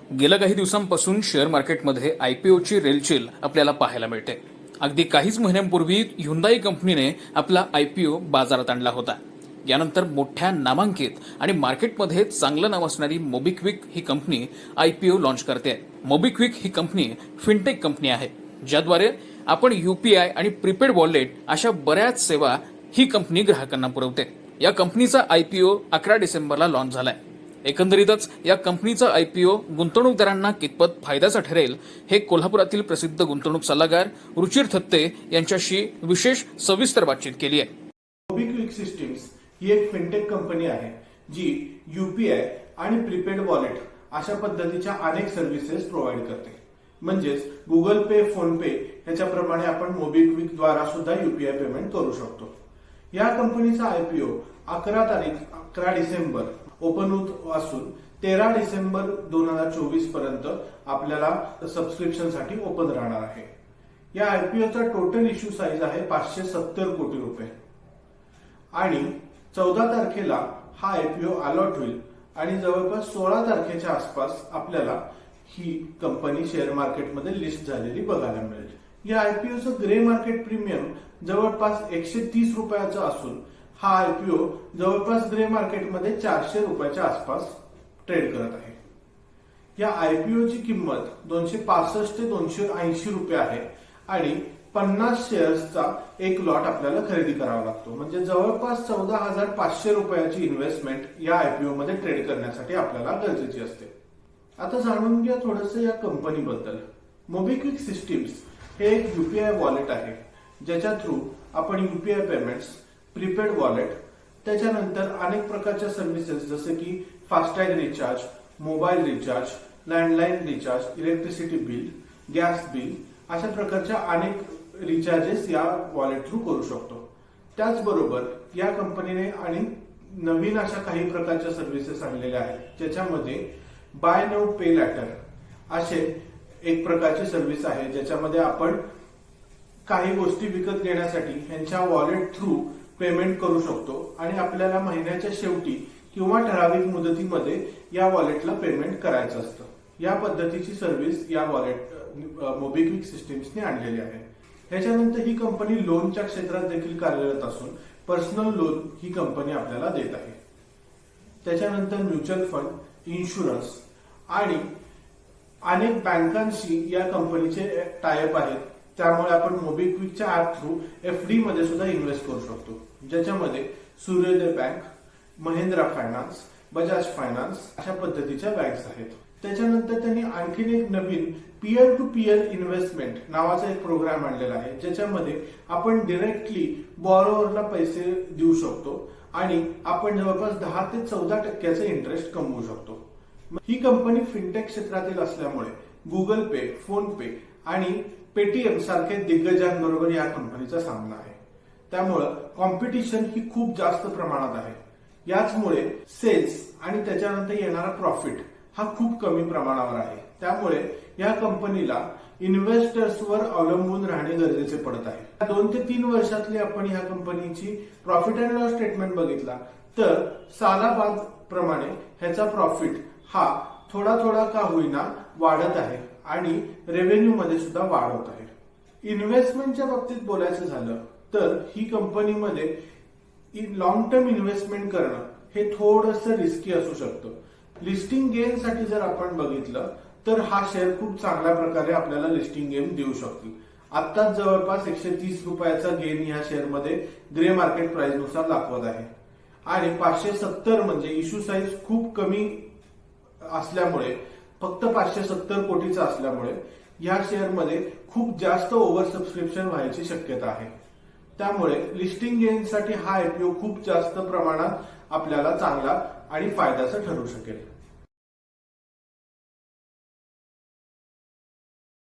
गेल्या काही दिवसांपासून शेअर मार्केटमध्ये आयपीओची रेलचेल आपल्याला पाहायला मिळते. अगदी काहीच महिन्यांपूर्वी ह्युंदाई कंपनीने आपला आयपीओ बाजारात आणला होता. यानंतर मोठ्या नामांकित आणि मार्केटमध्ये चांगलं नाव असणारी मोबिक्विक ही कंपनी आयपीओ लॉन्च करते. मोबिक्विक ही कंपनी फिनटेक कंपनी आहे, ज्याद्वारे आपण यूपीआय आणि प्रीपेड वॉलेट अशा बऱ्याच सेवा ही कंपनी ग्राहकांना पुरवते. या कंपनीचा आयपीओ 11 डिसेंबरला लॉन्च झालाय. एकंदरीतच या कंपनीचा आयपीओ गुंतवणूकदारांना कितपत फायद्याचा ठरेल हे कोल्हापुरातील प्रसिद्ध गुंतवणूक सल्लागार रुचिर थत्ते यांच्याशी विशेष सविस्तर बातचीत केली आहे. मोबिक्विक सिस्टीम्स ही एक फिनटेक कंपनी आहे जी यूपीआय आणि प्रीपेड वॉलेट अशा पद्धतीच्या अनेक सर्व्हिसेस प्रोव्हाइड करते. म्हणजेच गुगल पे, फोन पे याच्याप्रमाणे आपण मोबिक्विक द्वारा सुद्धा यूपीआय पेमेंट करू शकतो. या कंपनीचा आयपीओ 11 डिसेंबर ओपन होत असून 13 डिसेंबर 2024 पर्यंत आपल्याला सबस्क्रिप्शनसाठी ओपन राहणार आहे. या आयपीओचा टोटल इश्यू साईज आहे 570 कोटी रुपये आणि 14 तारखेला हा आयपीओ अलॉट होईल आणि जवळपास 16 तारखेच्या आसपास आपल्याला ही कंपनी शेअर मार्केटमध्ये लिस्ट झालेली बघायला मिळेल. या आयपीओचं ग्रे मार्केट प्रीमियम जवळपास 130 रुपयाचं असून हा आयपीओ जवळपास ग्रे मार्केटमध्ये 400 रुपयाच्या आसपास ट्रेड करत आहे. या आयपीओची किंमत 265 ते 280 रुपये आहे आणि 50 शेअर्सचा एक लॉट आपल्याला खरेदी करावा लागतो. म्हणजे जवळपास 14,500 रुपयाची इन्व्हेस्टमेंट या आयपीओ मध्ये ट्रेड करण्यासाठी आपल्याला गरजेची असते. आता जाणून घ्या थोडंसं या कंपनीबद्दल. मोबिक्विक सिस्टीम्स हे एक यूपीआय वॉलेट आहे, ज्याच्या थ्रू आपण यूपीआय पेमेंट्स, प्रीपेड वॉलेट, त्याच्यानंतर अनेक प्रकारच्या सर्व्हिसेस जसे की FASTag recharge, mobile recharge, landline recharge, electricity bill, gas bill अशा प्रकारच्या अनेक रिचार्जेस या वॉलेट थ्रू करू शकतो. त्याचबरोबर या कंपनीने आणि नवीन अशा काही प्रकारच्या सर्व्हिसेस आणलेल्या आहेत, ज्याच्यामध्ये बाय नाऊ पे लॅटर असे एक प्रकारची सर्व्हिस आहे, ज्याच्यामध्ये आपण काही गोष्टी विकत घेण्यासाठी यांच्या वॉलेट थ्रू पेमेंट करू शकतो आणि आपल्याला महिन्याच्या शेवटी किंवा ठराविक मुदतीमध्ये या वॉलेटला पेमेंट करायचं असतं. या पद्धतीची सर्व्हिस या वॉलेट मोबिक्विक सिस्टीम्सने आणलेली आहे. ह्याच्यानंतर ही कंपनी लोनच्या क्षेत्रात देखील कार्यरत असून पर्सनल लोन ही कंपनी आपल्याला देत आहे. त्याच्यानंतर म्युच्युअल फंड, इन्शुरन्स आणि अनेक बँकांशी या कंपनीचे टायअप आहेत. त्यामुळे आपण मोबिक्विकच्या ऍप थ्रू एफडी मध्ये सुद्धा इन्व्हेस्ट करू शकतो, ज्याच्यामध्ये सूर्योदय bank, Mahindra finance, Bajaj finance अशा पद्धतीच्या बँक्स आहेत. त्याच्यानंतर त्यांनी आणखीन एक नवीन पीअर टू पीअर इन्व्हेस्टमेंट नावाचा एक प्रोग्राम आणलेला आहे, ज्याच्यामध्ये आपण डिरेक्टली बॉरोवरला पैसे देऊ शकतो आणि आपण जवळपास 10 ते 14% इंटरेस्ट कमवू शकतो. ही कंपनी फिनटेक क्षेत्रातील असल्यामुळे गुगल पे, फोन पे आणि पेटीएम सारखे दिग्गजांबरोबर या कंपनीचा सामना आहे. त्यामुळं कॉम्पिटिशन ही खूप जास्त प्रमाणात आहे. याचमुळे सेल्स आणि त्याच्यानंतर येणारा प्रॉफिट हा खूप कमी प्रमाणावर आहे. त्यामुळे या कंपनीला इन्व्हेस्टर्सवर अवलंबून राहणे गरजेचे पडत आहे. 2 ते 3 वर्षातली आपण या कंपनीची प्रॉफिट अँड लॉस स्टेटमेंट बघितला तर सालाबाद प्रमाणे ह्याचा प्रॉफिट हा थोडा थोडा का होईना वाढत आहे आणि रेव्हेन्यू मध्ये सुद्धा वाढ होत आहे. इन्व्हेस्टमेंटच्या बाबतीत बोलायचं झालं तर ही कंपनीमध्ये लॉंग टर्म इन्व्हेस्टमेंट करणं हे थोडंसं रिस्की असू शकतं. लिस्टिंग गेन साठी जर आपण बघितलं तर हा शेअर खूप चांगल्या प्रकारे आपल्याला लिस्टिंग गेन देऊ शकतो. आत्ताच जवळपास 130 रुपयाचा गेन या शेअरमध्ये ग्रे मार्केट प्राइस नुसार दाखवत आहे आणि 570 म्हणजे इश्यू साईज खूप कमी असल्यामुळे, फक्त 570 कोटीचा असल्यामुळे या शेअरमध्ये खूप जास्त ओव्हर सबस्क्रिप्शन व्हायची शक्यता आहे. त्यामुळे लिस्टिंग गेनसाठी हा आयपीओ खूप जास्त प्रमाणात आपल्याला चांगला आणि फायद्याचा ठरू शकेल.